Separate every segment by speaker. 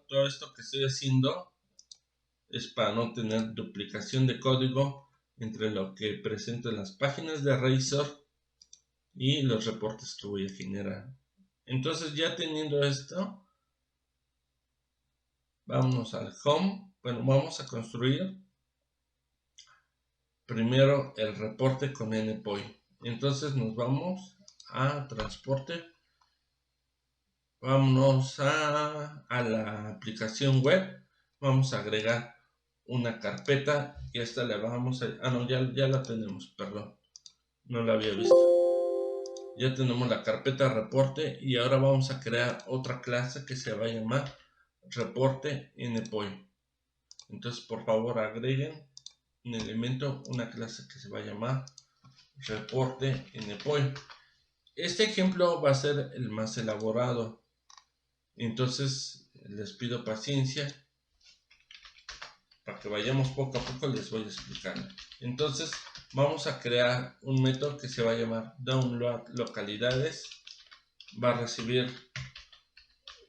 Speaker 1: Todo esto que estoy haciendo es para no tener duplicación de código entre lo que presento en las páginas de Razor y los reportes que voy a generar. Entonces, ya teniendo esto, vámonos al home. Bueno, vamos a construir primero el reporte con Endpoint. Entonces nos vamos a transporte, vámonos a la aplicación web, vamos a agregar una carpeta y esta le vamos a... no, ya la tenemos, perdón, no la había visto. Ya tenemos la carpeta reporte y ahora vamos a crear otra clase que se va a llamar reporte Endpoint. Entonces, por favor, agreguen un elemento, una clase que se va a llamar reporte Endpoint. Este ejemplo va a ser el más elaborado, entonces les pido paciencia para que vayamos poco a poco. Les voy explicando. Entonces vamos a crear un método que se va a llamar download localidades. Va a recibir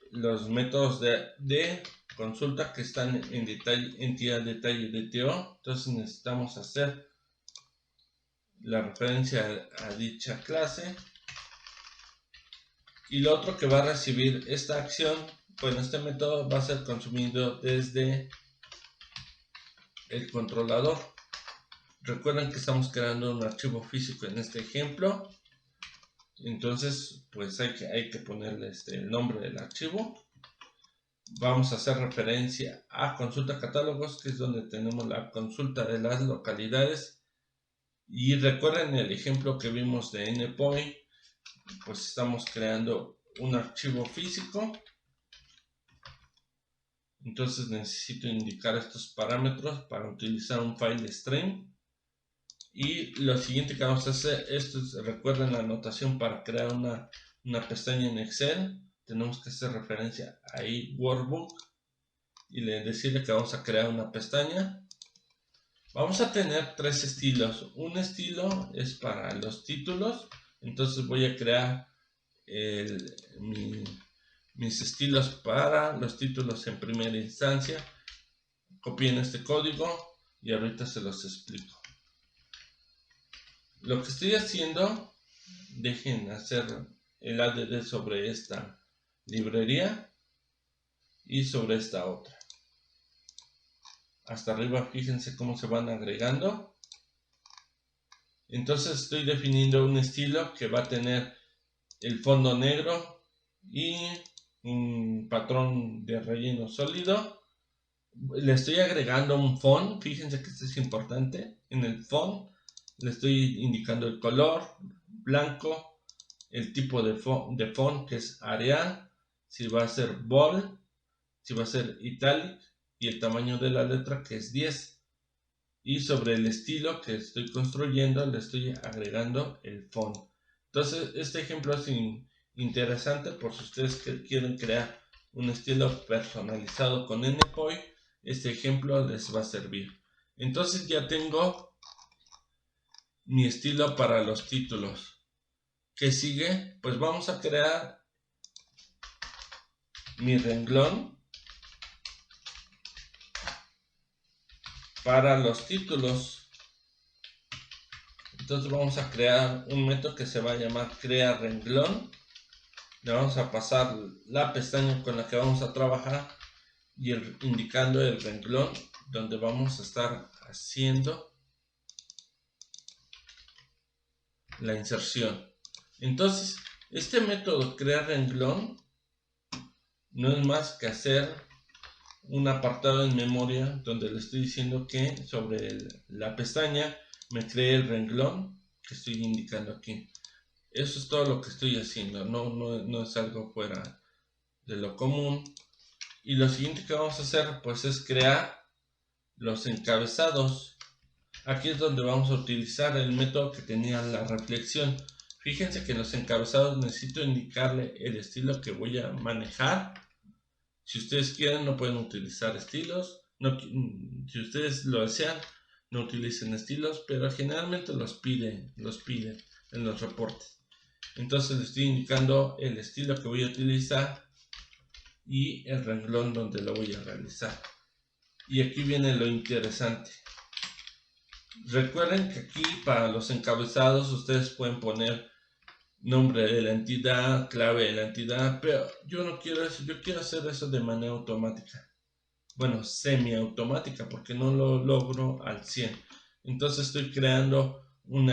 Speaker 1: los métodos de consulta que están en detalle, entidad detalle DTO. Entonces necesitamos hacer la referencia a dicha clase. Y lo otro que va a recibir esta acción, bueno, este método va a ser consumido desde el controlador. Recuerden que estamos creando un archivo físico en este ejemplo. Entonces, pues hay que ponerle el nombre del archivo. Vamos a hacer referencia a consulta catálogos, que es donde tenemos la consulta de las localidades. Y recuerden el ejemplo que vimos de Endpoint, pues estamos creando un archivo físico. Entonces necesito indicar estos parámetros para utilizar un file stream. Y lo siguiente que vamos a hacer, esto es, recuerden la anotación para crear una pestaña en Excel. Tenemos que hacer referencia a workbook y decirle que vamos a crear una pestaña. Vamos a tener tres estilos. Un estilo es para los títulos. Entonces voy a crear mis estilos para los títulos en primera instancia. Copien este código y ahorita se los explico. Lo que estoy haciendo, dejen hacer el add sobre esta librería y sobre esta otra. Hasta arriba, fíjense cómo se van agregando. Entonces estoy definiendo un estilo que va a tener el fondo negro y un patrón de relleno sólido. Le estoy agregando un font, fíjense que esto es importante. En el font le estoy indicando el color blanco, el tipo de font que es Arial, si va a ser bold, si va a ser italic y el tamaño de la letra que es 10. Y sobre el estilo que estoy construyendo le estoy agregando el font. Entonces este ejemplo es interesante por si ustedes quieren crear un estilo personalizado con Endpoint. Este ejemplo les va a servir. Entonces ya tengo mi estilo para los títulos. ¿Qué sigue? Pues vamos a crear mi renglón para los títulos. Entonces vamos a crear un método que se va a llamar crea renglón. Le vamos a pasar la pestaña con la que vamos a trabajar y indicando el renglón donde vamos a estar haciendo la inserción. Entonces este método crea renglón no es más que hacer un apartado en memoria donde le estoy diciendo que sobre la pestaña me cree el renglón que estoy indicando aquí. Eso es todo lo que estoy haciendo, no es algo fuera de lo común. Y lo siguiente que vamos a hacer pues es crear los encabezados. Aquí es donde vamos a utilizar el método que tenía la reflexión. Fíjense que en los encabezados necesito indicarle el estilo que voy a manejar. Si ustedes quieren no pueden utilizar estilos. Si ustedes lo desean no utilicen estilos, pero generalmente los pide en los reportes. Entonces le estoy indicando el estilo que voy a utilizar y el renglón donde lo voy a realizar. Y aquí viene lo interesante. Recuerden que aquí para los encabezados ustedes pueden poner nombre de la entidad, clave de la entidad, pero yo no quiero eso, yo quiero hacer eso de manera automática. Bueno, semiautomática, porque no lo logro al 100. Entonces estoy creando un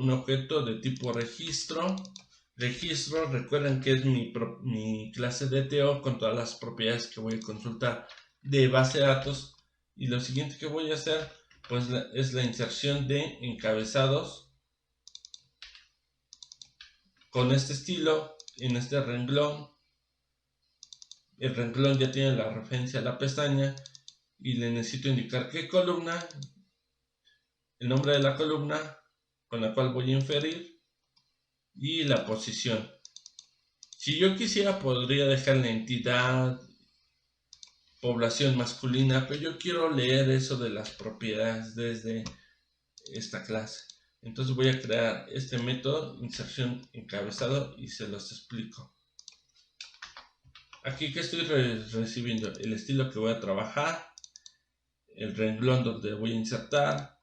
Speaker 1: objeto de tipo registro. Registro, recuerden que es mi clase de DTO con todas las propiedades que voy a consultar de base de datos. Y lo siguiente que voy a hacer pues es la inserción de encabezados con este estilo en este renglón. El renglón ya tiene la referencia a la pestaña y le necesito indicar qué columna, el nombre de la columna con la cual voy a inferir y la posición. Si yo quisiera podría dejar la entidad, población masculina, pero yo quiero leer eso de las propiedades desde esta clase. Entonces voy a crear este método, inserción encabezado, y se los explico. Aquí que estoy recibiendo el estilo que voy a trabajar, el renglón donde voy a insertar,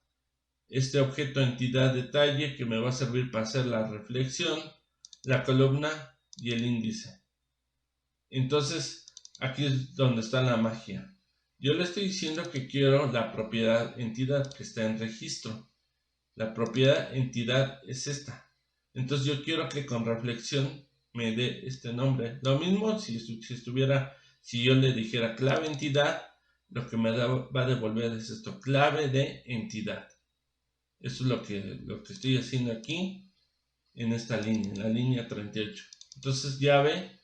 Speaker 1: este objeto entidad detalle que me va a servir para hacer la reflexión, la columna y el índice. Entonces aquí es donde está la magia. Yo le estoy diciendo que quiero la propiedad entidad que está en registro. La propiedad entidad es esta. Entonces yo quiero que con reflexión me dé este nombre. Lo mismo si yo le dijera clave entidad, lo que me va a devolver es esto, clave de entidad. Eso es lo que estoy haciendo aquí en esta línea, en la línea 38. Entonces llave,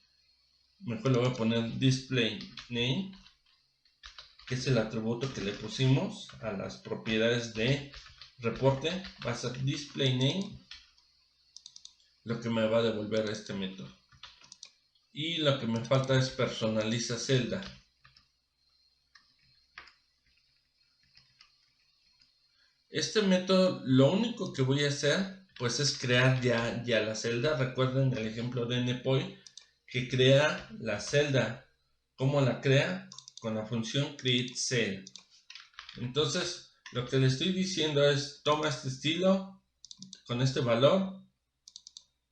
Speaker 1: mejor le voy a poner display name, que es el atributo que le pusimos a las propiedades de reporte. Va a ser display name, lo que me va a devolver este método. Y lo que me falta es personaliza celda. Este método, lo único que voy a hacer pues es crear ya la celda. Recuerden el ejemplo de NPOI que crea la celda. ¿Cómo la crea? Con la función createCell. Entonces lo que le estoy diciendo es toma este estilo con este valor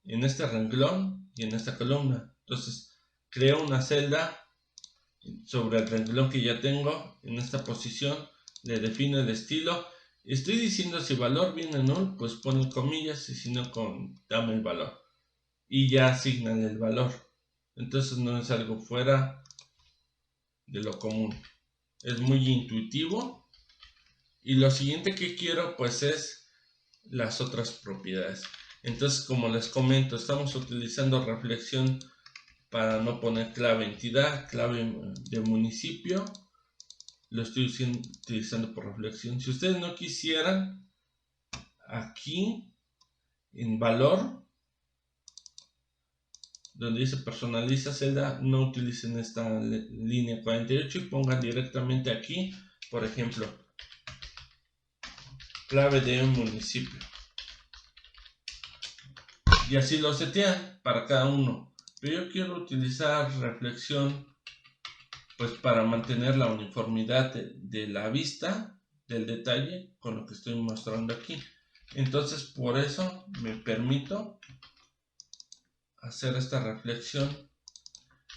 Speaker 1: en este renglón y en esta columna. Entonces creo una celda sobre el renglón que ya tengo en esta posición, le defino el estilo. Estoy diciendo si valor viene null, pues pone comillas, y si no, dame el valor. Y ya asignan el valor. Entonces no es algo fuera de lo común. Es muy intuitivo. Y lo siguiente que quiero pues es las otras propiedades. Entonces, como les comento, estamos utilizando reflexión para no poner clave entidad, clave de municipio. Lo estoy utilizando por reflexión. Si ustedes no quisieran, aquí en valor, donde dice personaliza celda, no utilicen esta línea 48 y pongan directamente aquí, por ejemplo, clave de un municipio. Y así lo setean para cada uno. Pero yo quiero utilizar reflexión pues para mantener la uniformidad de la vista del detalle con lo que estoy mostrando aquí. Entonces por eso me permito hacer esta reflexión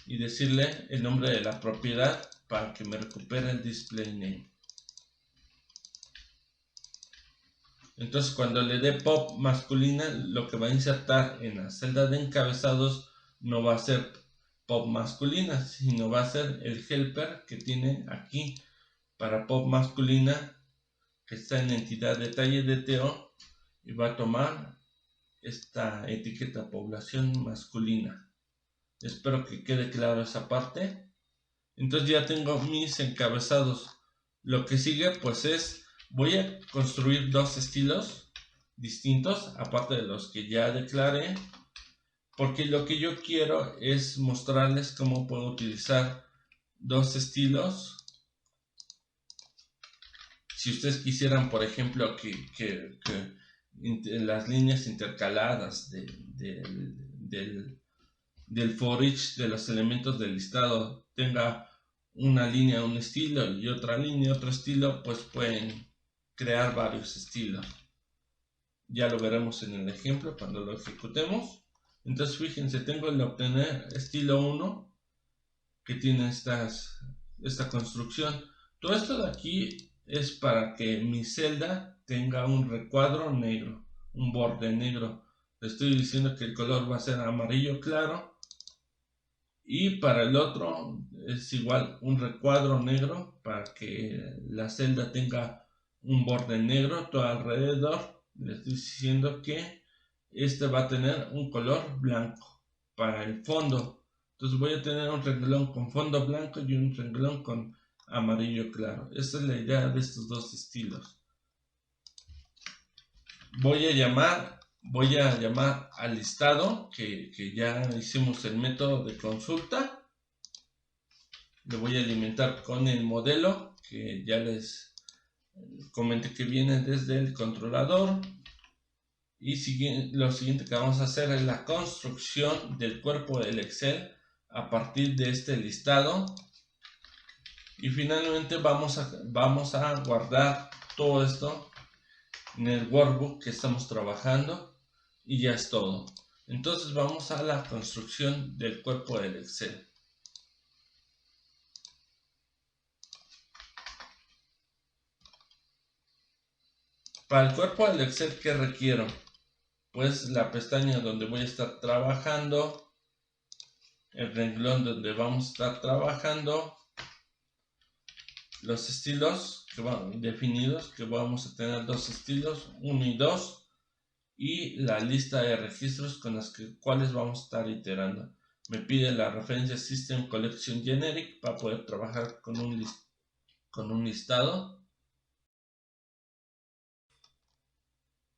Speaker 1: y decirle el nombre de la propiedad para que me recupere el display name. Entonces cuando le dé pop masculina, lo que va a insertar en la celda de encabezados no va a ser pop masculina, sino va a ser el helper que tiene aquí para pop masculina, que está en entidad detalle DTO, y va a tomar esta etiqueta población masculina. Espero que quede claro esa parte. Entonces ya tengo mis encabezados. Lo que sigue pues es, voy a construir dos estilos distintos, aparte de los que ya declaré, porque lo que yo quiero es mostrarles cómo puedo utilizar dos estilos. Si ustedes quisieran, por ejemplo, que las líneas intercaladas del del for each de los elementos del listado tenga una línea, un estilo y otra línea, otro estilo, pues pueden crear varios estilos. Ya lo veremos en el ejemplo cuando lo ejecutemos. Entonces fíjense, tengo el obtener estilo 1 que tiene esta construcción. Todo esto de aquí es para que mi celda tenga un recuadro negro, un borde negro. Le estoy diciendo que el color va a ser amarillo claro, y para el otro es igual un recuadro negro para que la celda tenga un borde negro todo alrededor. Le estoy diciendo que este va a tener un color blanco para el fondo. Entonces voy a tener un renglón con fondo blanco y un renglón con amarillo claro. Esta es la idea de estos dos estilos. Voy a llamar al listado que ya hicimos el método de consulta. Le voy a alimentar con el modelo que ya les comenté que viene desde el controlador. Y lo siguiente que vamos a hacer es la construcción del cuerpo del Excel a partir de este listado. Y finalmente vamos a guardar todo esto en el workbook que estamos trabajando. Y ya es todo. Entonces vamos a la construcción del cuerpo del Excel. Para el cuerpo del Excel, ¿qué requiero? Pues la pestaña donde voy a estar trabajando, el renglón donde vamos a estar trabajando, los estilos que van definidos, que vamos a tener dos estilos, 1 y 2, y la lista de registros con las cuales vamos a estar iterando. Me pide la referencia System Collection Generic para poder trabajar con un listado.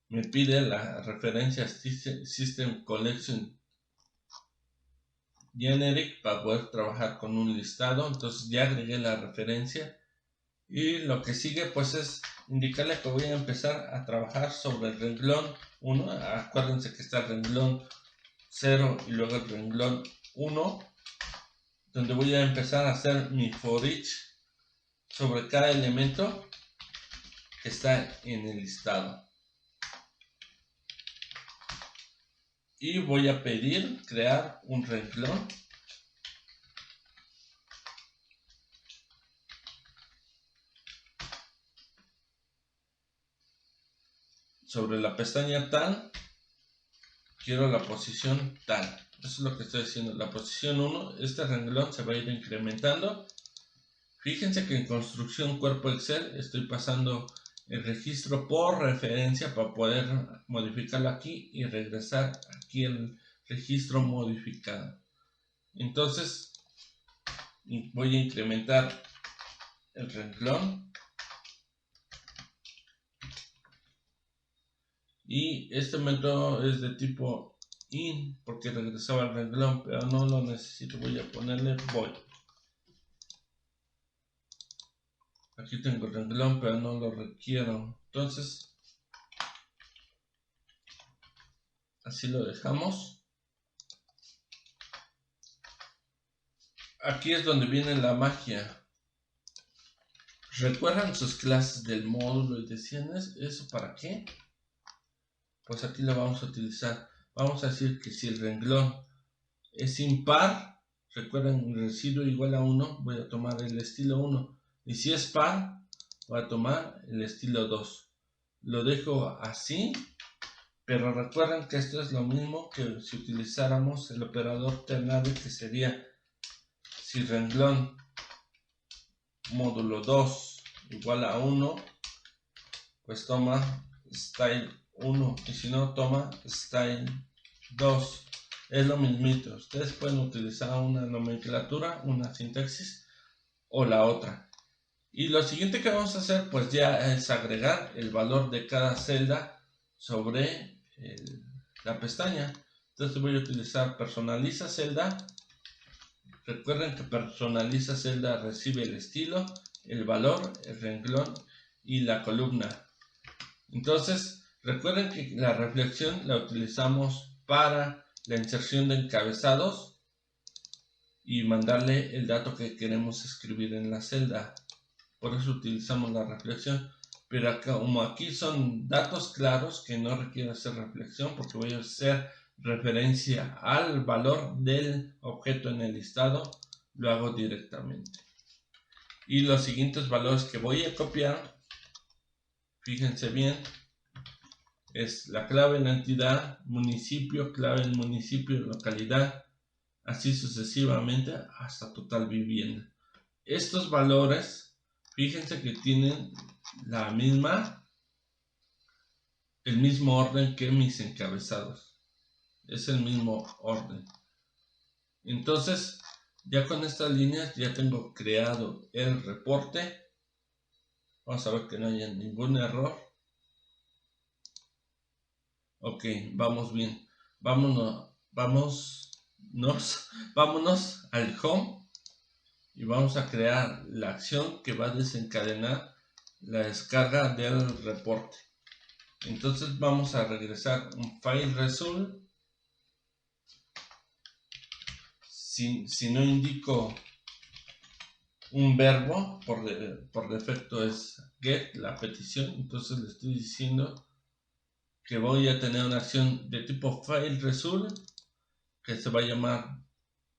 Speaker 1: Me pide la referencia System Collection Generic para poder trabajar con un listado. Entonces ya agregué la referencia y lo que sigue pues es indicarle que voy a empezar a trabajar sobre el renglón 1. Acuérdense que está el renglón 0 y luego el renglón 1, donde voy a empezar a hacer mi for each sobre cada elemento que está en el listado. Y voy a pedir crear un renglón sobre la pestaña tal. Quiero la posición tal. Eso es lo que estoy haciendo. La posición 1, este renglón se va a ir incrementando. Fíjense que en construcción cuerpo Excel estoy pasando el registro por referencia para poder modificarlo aquí y regresar aquí el registro modificado. Entonces voy a incrementar el renglón y este método es de tipo in porque regresaba el renglón, pero no lo necesito. Voy a ponerle void. Aquí tengo el renglón, pero no lo requiero. Entonces así lo dejamos. Aquí es donde viene la magia. ¿Recuerdan sus clases del módulo y decían eso para qué? Pues aquí lo vamos a utilizar. Vamos a decir que si el renglón es impar, recuerden residuo igual a 1, voy a tomar el estilo 1. Y si es par, voy a tomar el estilo 2. Lo dejo así, pero recuerden que esto es lo mismo que si utilizáramos el operador ternary, que sería si renglón módulo 2 igual a 1, pues toma style 1, y si no toma style 2. Es lo mismito. Ustedes pueden utilizar una nomenclatura, una sintaxis o la otra. Y lo siguiente que vamos a hacer pues ya es agregar el valor de cada celda sobre la pestaña. Entonces voy a utilizar personaliza celda. Recuerden que personaliza celda recibe el estilo, el valor, el renglón y la columna. Entonces recuerden que la reflexión la utilizamos para la inserción de encabezados y mandarle el dato que queremos escribir en la celda. Por eso utilizamos la reflexión. Pero acá, como aquí son datos claros que no requieren hacer reflexión, porque voy a hacer referencia al valor del objeto en el listado, lo hago directamente. Y los siguientes valores que voy a copiar, fíjense bien, es la clave en la entidad, municipio, clave en municipio, localidad, así sucesivamente hasta total vivienda. Estos valores, fíjense que tienen el mismo orden que mis encabezados. Es el mismo orden. Entonces, ya con estas líneas ya tengo creado el reporte. Vamos a ver que no haya ningún error. Ok, vamos bien. Vámonos al home y vamos a crear la acción que va a desencadenar la descarga del reporte. Entonces vamos a regresar un file result. Si no indico un verbo, por defecto es get, la petición, entonces le estoy diciendo que voy a tener una acción de tipo file result que se va a llamar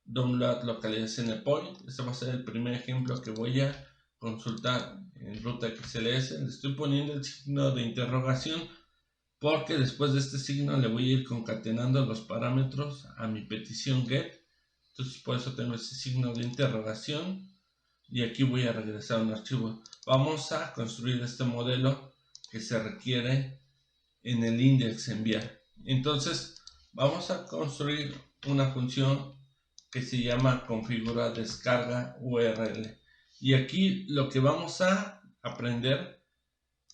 Speaker 1: download localidad endpoint. Este va a ser el primer ejemplo que voy a consultar en ruta XLS. Le estoy poniendo el signo de interrogación porque después de este signo le voy a ir concatenando los parámetros a mi petición get. Entonces por eso tengo ese signo de interrogación y aquí voy a regresar a un archivo. Vamos a construir este modelo que se requiere en el index enviar. Entonces vamos a construir una función que se llama configura descarga URL, y aquí lo que vamos a aprender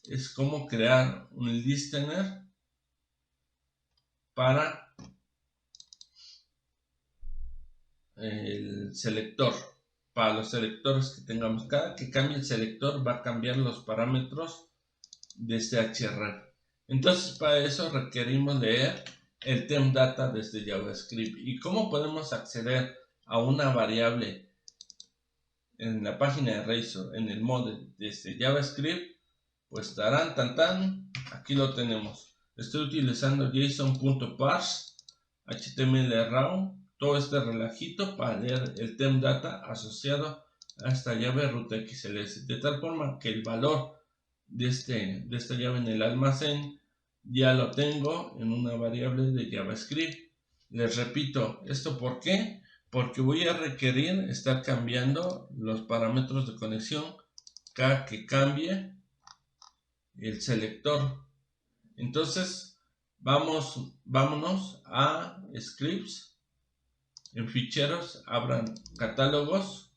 Speaker 1: es cómo crear un listener para el selector, para los selectores que tengamos. Cada que cambie el selector va a cambiar los parámetros de este href. Entonces para eso requerimos leer el temp data desde JavaScript. ¿Y cómo podemos acceder a una variable en la página de Razor en el model desde JavaScript? Pues aquí lo tenemos. Estoy utilizando json.parse, html raw, todo este relajito para leer el temp data asociado a esta llave ruta XLS, de tal forma que el valor de esta llave en el almacén ya lo tengo en una variable de JavaScript. Les repito, ¿esto por qué? Porque voy a requerir estar cambiando los parámetros de conexión cada que cambie el selector. Entonces vámonos a scripts, en ficheros, abran catálogos.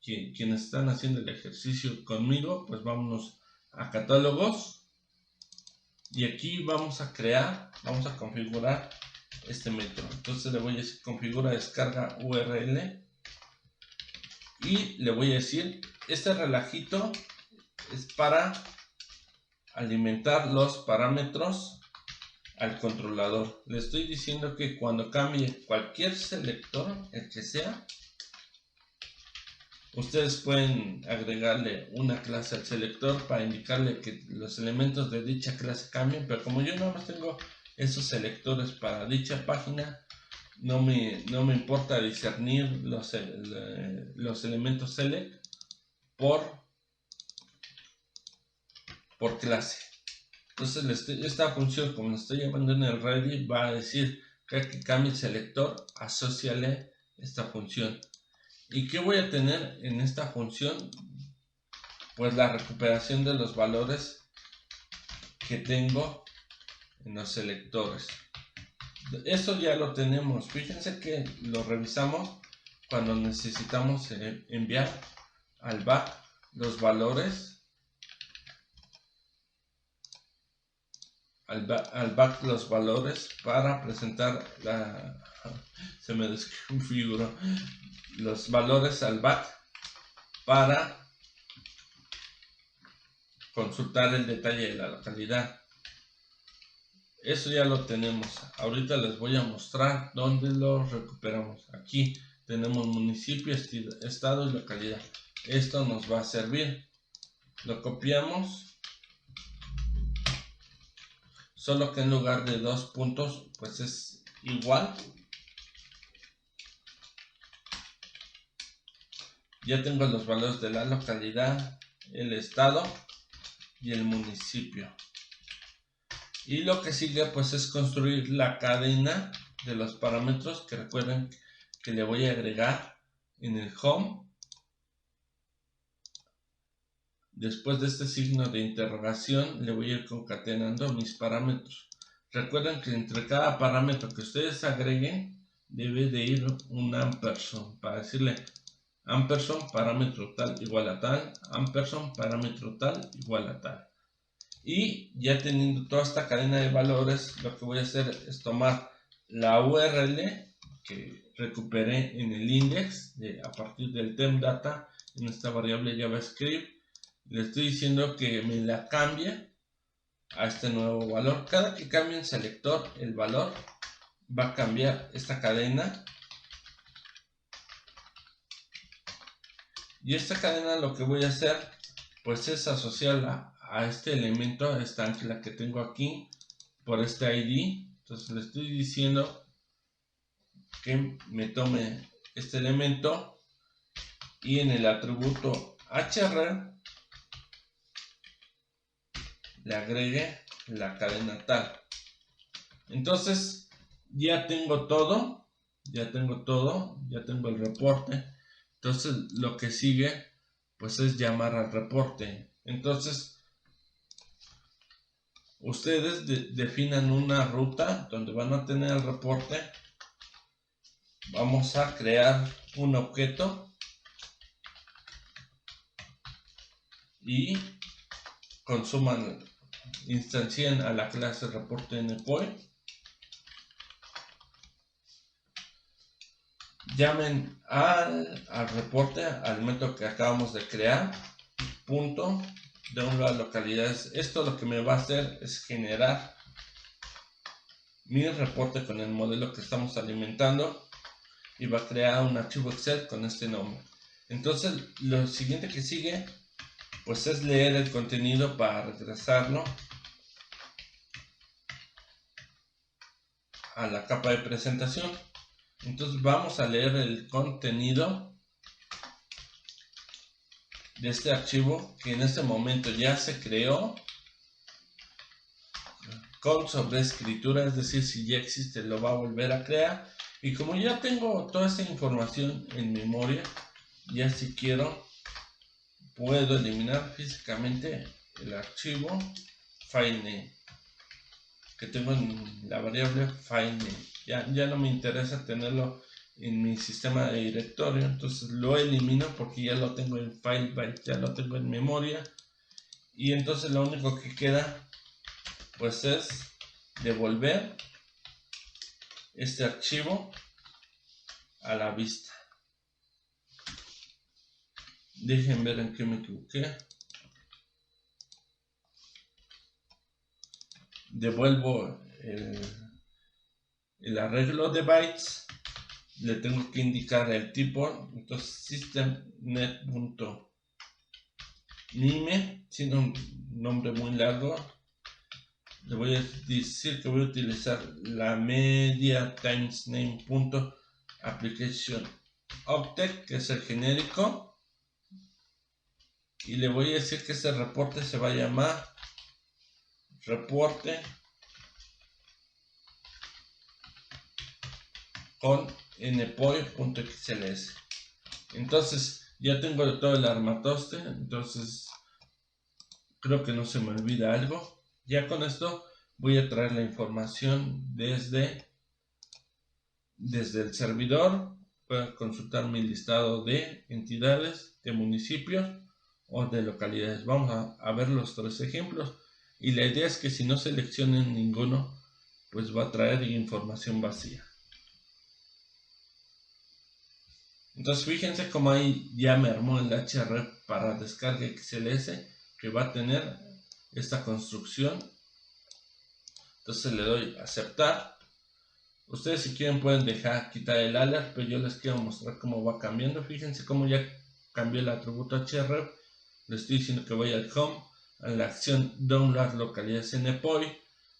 Speaker 1: Quienes están haciendo el ejercicio conmigo, pues vámonos a catálogos y aquí vamos a configurar este método. Entonces le voy a decir configura descarga URL y le voy a decir este relajito es para alimentar los parámetros al controlador. Le estoy diciendo que cuando cambie cualquier selector, el que sea, ustedes pueden agregarle una clase al selector para indicarle que los elementos de dicha clase cambien, pero como yo nada más tengo esos selectores para dicha página, no me importa discernir los elementos select por clase. Entonces esta función, como la estoy llamando en el ready, va a decir que cambie el selector, asóciale esta función. ¿Y qué voy a tener en esta función? Pues la recuperación de los valores que tengo en los selectores. Eso ya lo tenemos. Fíjense que lo revisamos cuando necesitamos enviar al back los valores. Al back los valores para presentar se me desconfiguró los valores al back para consultar el detalle de la localidad. Eso ya lo tenemos. Ahorita les voy a mostrar dónde lo recuperamos. Aquí tenemos municipio, estado y localidad. Esto nos va a servir. Lo copiamos, solo que en lugar de 2 puntos pues es igual. Ya tengo los valores de la localidad, el estado y el municipio. Y lo que sigue pues es construir la cadena de los parámetros, que recuerden que le voy a agregar en el home. Después de este signo de interrogación le voy a ir concatenando mis parámetros. Recuerden que entre cada parámetro que ustedes agreguen debe de ir un ampersand para decirle ampersand parámetro tal igual a tal, ampersand parámetro tal igual a tal. Y ya teniendo toda esta cadena de valores, lo que voy a hacer es tomar la URL que recuperé en el index a partir del temp data en esta variable JavaScript. Le estoy diciendo que me la cambie a este nuevo valor. Cada que cambie en selector el valor, va a cambiar esta cadena. Y esta cadena lo que voy a hacer pues es asociarla a este elemento, a esta ancla que tengo aquí por este ID. Entonces le estoy diciendo que me tome este elemento y en el atributo hr le agregue la cadena tal. Entonces ya tengo todo, ya tengo el reporte. Entonces lo que sigue pues es llamar al reporte. Entonces ustedes definan una ruta donde van a tener el reporte. Vamos a crear un objeto y instancien a la clase reporte endpoy. Llamen al reporte, al método que acabamos de crear, punto download localidades. Esto lo que me va a hacer es generar mi reporte con el modelo que estamos alimentando y va a crear un archivo Excel con este nombre. Entonces lo siguiente que sigue pues es leer el contenido para regresarlo a la capa de presentación. Entonces vamos a leer el contenido de este archivo que en este momento ya se creó con sobreescritura, es decir, si ya existe lo va a volver a crear. Y como ya tengo toda esta información en memoria, ya si quiero puedo eliminar físicamente el archivo filename que tengo en la variable filename. Ya no me interesa tenerlo en mi sistema de directorio, entonces lo elimino porque ya lo tengo en filebyte, ya lo tengo en memoria. Y entonces lo único que queda pues es devolver este archivo a la vista. Dejen ver en qué me equivoqué. Devuelvo el arreglo de bytes. Le tengo que indicar el tipo. Entonces systemnet.nime, siendo un nombre muy largo, le voy a decir que voy a utilizar la media times name.application object, que es el genérico, y le voy a decir que ese reporte se va a llamar reporte con endpoy.xls. Entonces ya tengo todo el armatoste. Entonces creo que no se me olvida algo. Ya con esto voy a traer la información desde el servidor. Puedo consultar mi listado de entidades, de municipios o de localidades. Vamos a ver los 3 ejemplos. Y la idea es que si no seleccionen ninguno, pues va a traer información vacía. Entonces fíjense como ahí ya me armó el HR para descarga XLS que va a tener esta construcción. Entonces le doy a aceptar. Ustedes si quieren pueden quitar el alert, pero yo les quiero mostrar cómo va cambiando. Fíjense cómo ya cambió el atributo href. Le estoy diciendo que voy al home, a la acción download localidades NPOI.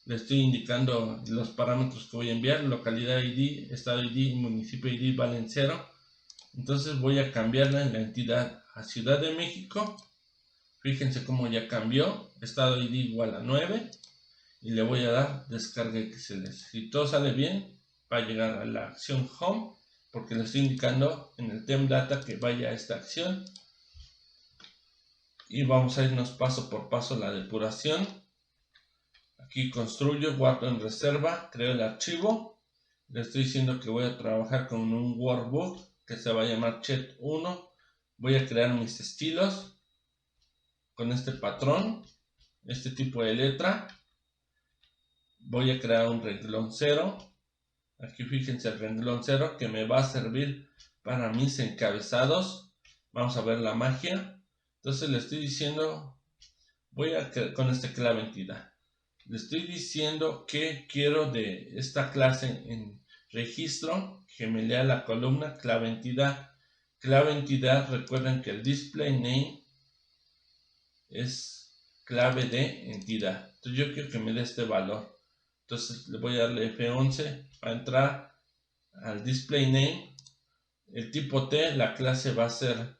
Speaker 1: Le estoy indicando los parámetros que voy a enviar, localidad ID, estado ID y municipio ID valen 0. Entonces voy a cambiarla en la entidad a Ciudad de México. Fíjense cómo ya cambió, estado ID igual a 9. Y le voy a dar descarga XLS. Si todo sale bien, va a llegar a la acción home, porque le estoy indicando en el temp data que vaya a esta acción. Y vamos a irnos paso por paso la depuración. Aquí construyo, guardo en reserva, creo el archivo. Le estoy diciendo que voy a trabajar con un workbook que se va a llamar chet1. Voy a crear mis estilos con este patrón, este tipo de letra. Voy a crear un renglón 0. Aquí fíjense el renglón 0 que me va a servir para mis encabezados. Vamos a ver la magia. Entonces le estoy diciendo, con esta clave entidad. Le estoy diciendo que quiero de esta clase en registro que me lea la columna clave entidad. Clave entidad, recuerden que el display name es clave de entidad. Entonces yo quiero que me dé este valor. Entonces le voy a darle F11 para entrar al display name. El tipo T, la clase va a ser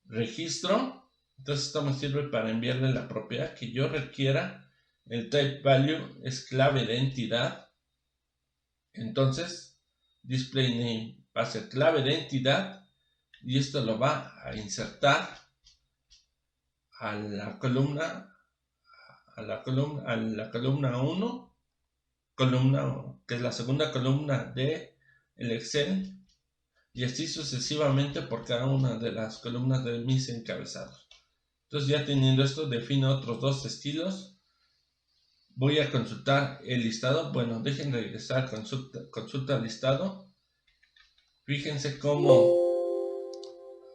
Speaker 1: registro. Entonces esto me sirve para enviarle la propiedad que yo requiera. El type value es clave de entidad. Entonces display name va a ser clave de entidad y esto lo va a insertar a la columna 1, que es la segunda columna de el Excel, y así sucesivamente por cada una de las columnas de mis encabezados. Entonces ya teniendo esto, defino otros dos estilos. Voy a consultar el listado. Bueno, dejen regresar, consulta listado. Fíjense cómo,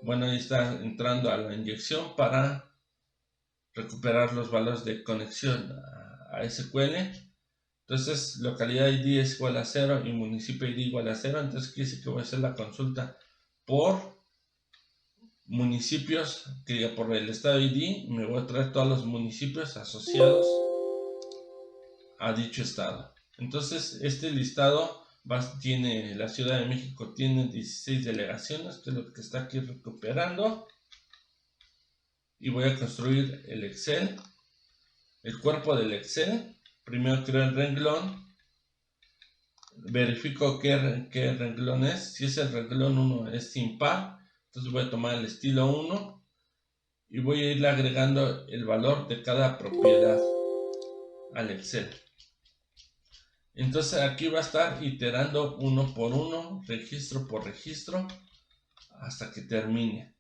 Speaker 1: bueno, ahí está entrando a la inyección para recuperar los valores de conexión a SQL. Entonces, localidad ID es igual a 0 y municipio ID igual a 0. Entonces, quiere decir que voy a hacer la consulta por municipios, que por el estado ID me voy a traer todos los municipios asociados a dicho estado. Entonces, este listado tiene, la Ciudad de México tiene 16 delegaciones, que es lo que está aquí recuperando. Y voy a construir el Excel, el cuerpo del Excel. Primero creo el renglón, verifico qué renglón es. Si es el renglón 1 es impar, entonces voy a tomar el estilo 1 y voy a irle agregando el valor de cada propiedad al Excel. Entonces aquí va a estar iterando uno por uno, registro por registro, hasta que termine.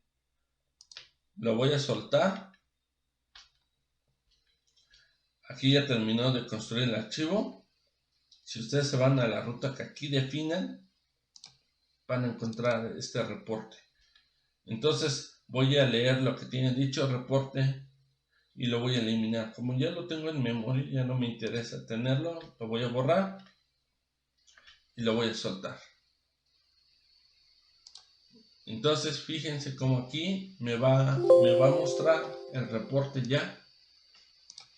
Speaker 1: Lo voy a soltar. Aquí ya terminó de construir el archivo. Si ustedes se van a la ruta que aquí definan, van a encontrar este reporte. Entonces voy a leer lo que tiene dicho reporte y lo voy a eliminar. Como ya lo tengo en memoria, ya no me interesa tenerlo, lo voy a borrar y lo voy a soltar. Entonces fíjense como aquí me va a mostrar el reporte ya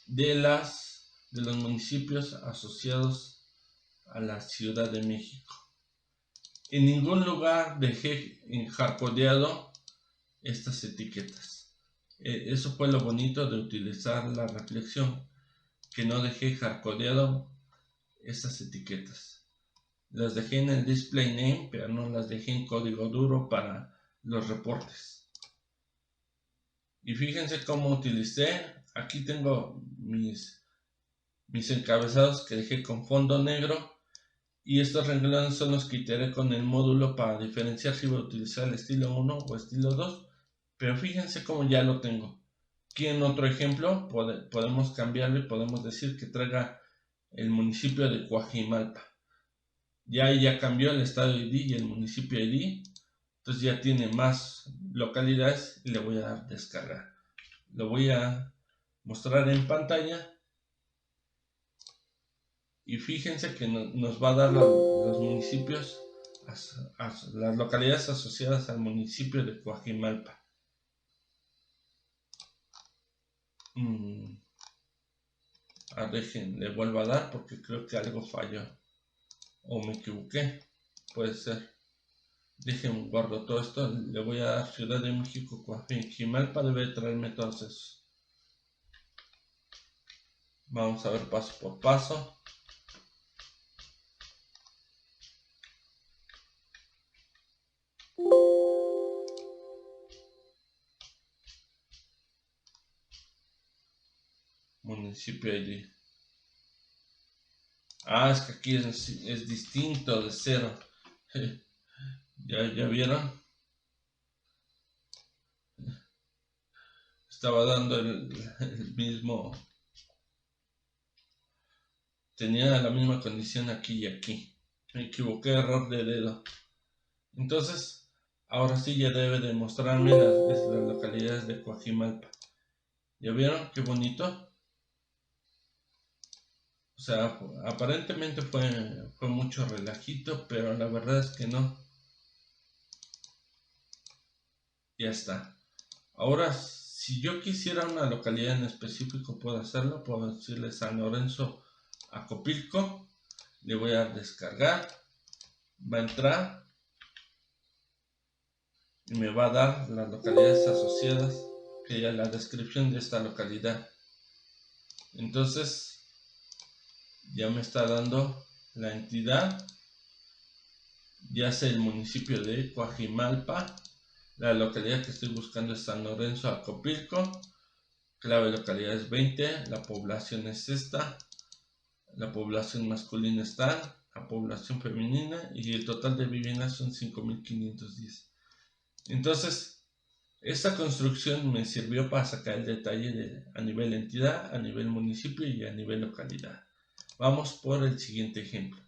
Speaker 1: de los municipios asociados a la Ciudad de México. En ningún lugar dejé hardcodeado estas etiquetas. Eso fue lo bonito de utilizar la reflexión, que no dejé hardcodeado estas etiquetas. Las dejé en el display name, pero no las dejé en código duro para los reportes. Y fíjense cómo utilicé. Aquí tengo mis encabezados que dejé con fondo negro. Y estos renglones son los que iteré con el módulo para diferenciar si voy a utilizar el estilo 1 o estilo 2. Pero fíjense cómo ya lo tengo. Aquí en otro ejemplo podemos cambiarlo y podemos decir que traiga el municipio de Coajimalpa. Ya cambió el estado ID y el municipio ID. Entonces ya tiene más localidades y le voy a dar descargar. Lo voy a mostrar en pantalla. Y fíjense que nos va a dar los municipios, las localidades asociadas al municipio de Coajimalpa. Dejen, le vuelvo a dar porque creo que algo falló. O me equivoqué. Puede ser. Dejen, guardo todo esto. Le voy a dar Ciudad de México, Coajimalpa. Debe traerme todos esos. Vamos a ver paso por paso. Municipio ID. Es que aquí es distinto de 0. ¿Ya vieron? Estaba dando el mismo. Tenía la misma condición aquí y aquí. Me equivoqué, error de dedo. Entonces, ahora sí ya debe de mostrarme las localidades de Coajimalpa. ¿Ya vieron qué bonito? O sea, aparentemente fue mucho relajito, pero la verdad es que no. Ya está. Ahora, si yo quisiera una localidad en específico, puedo hacerlo. Puedo decirle San Lorenzo Acopilco. Le voy a descargar. Va a entrar. Y me va a dar las localidades asociadas, que ya la descripción de esta localidad. Entonces, ya me está dando la entidad, ya sea el municipio de Coajimalpa, la localidad que estoy buscando es San Lorenzo Acopilco, clave localidad es 20, la población es esta, la población masculina es tal, la población femenina y el total de viviendas son 5.510. Entonces, esta construcción me sirvió para sacar el detalle a nivel entidad, a nivel municipio y a nivel localidad. Vamos por el siguiente ejemplo.